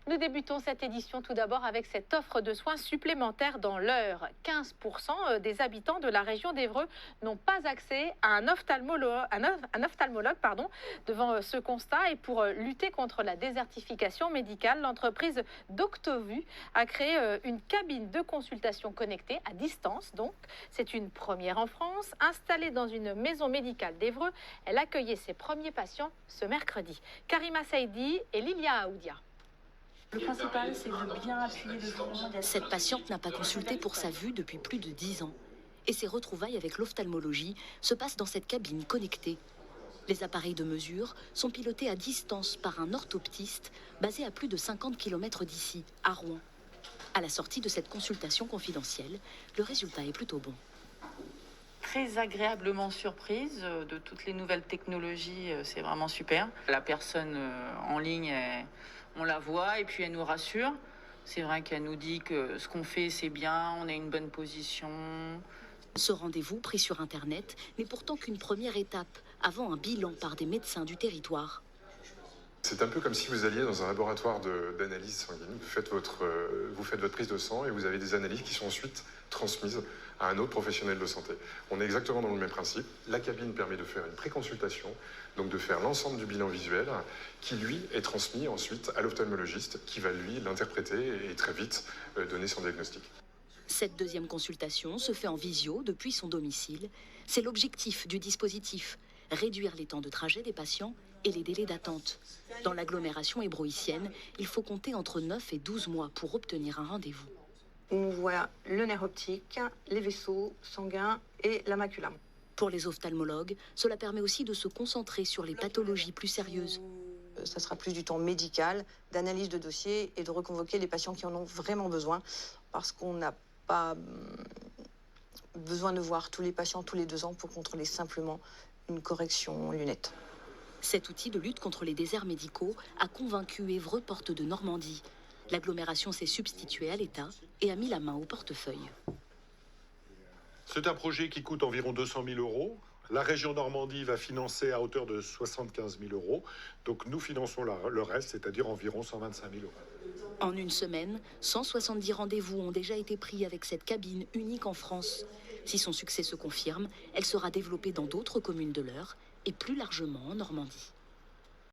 Nous débutons cette édition tout d'abord avec cette offre de soins supplémentaires dans l'Eure. 15% des habitants de la région d'Évreux n'ont pas accès à un ophtalmologue. Devant ce constat et pour lutter contre la désertification médicale, l'entreprise Doctovue a créé une cabine de consultation connectée à distance. Donc, c'est une première en France. Installée dans une maison médicale d'Évreux, elle accueillait ses premiers patients ce mercredi. Karima Saidi et Lilia Aoudia. Le principal, c'est de bien appuyer le front. Cette patiente n'a pas consulté pour sa vue depuis plus de 10 ans. Et ses retrouvailles avec l'ophtalmologie se passent dans cette cabine connectée. Les appareils de mesure sont pilotés à distance par un orthoptiste basé à plus de 50 km d'ici, à Rouen. À la sortie de cette consultation confidentielle, le résultat est plutôt bon. Très agréablement surprise de toutes les nouvelles technologies, c'est vraiment super. La personne en ligne, on la voit et puis elle nous rassure. C'est vrai qu'elle nous dit que ce qu'on fait, c'est bien, on a une bonne position. Ce rendez-vous, pris sur Internet, n'est pourtant qu'une première étape avant un bilan par des médecins du territoire. C'est un peu comme si vous alliez dans un laboratoire d'analyse sanguine. Vous faites votre prise de sang et vous avez des analyses qui sont ensuite transmises à un autre professionnel de santé. On est exactement dans le même principe. La cabine permet de faire une préconsultation, donc de faire l'ensemble du bilan visuel qui, lui, est transmis ensuite à l'ophtalmologiste qui va, lui, l'interpréter et très vite donner son diagnostic. Cette deuxième consultation se fait en visio depuis son domicile. C'est l'objectif du dispositif, réduire les temps de trajet des patients et les délais d'attente. Dans l'agglomération ébroïcienne, il faut compter entre 9 et 12 mois pour obtenir un rendez-vous. On voit le nerf optique, les vaisseaux sanguins et la macula. Pour les ophtalmologues, cela permet aussi de se concentrer sur les pathologies plus sérieuses. Ça sera plus du temps médical, d'analyse de dossier et de reconvoquer les patients qui en ont vraiment besoin, parce qu'on n'a pas besoin de voir tous les patients tous les 2 ans pour contrôler simplement une correction lunette. Cet outil de lutte contre les déserts médicaux a convaincu Évreux Porte de Normandie. L'agglomération s'est substituée à l'État et a mis la main au portefeuille. C'est un projet qui coûte environ 200 000 euros. La région Normandie va financer à hauteur de 75 000 euros. Donc nous finançons le reste, c'est-à-dire environ 125 000 euros. En une semaine, 170 rendez-vous ont déjà été pris avec cette cabine unique en France. Si son succès se confirme, elle sera développée dans d'autres communes de l'Eure et plus largement en Normandie.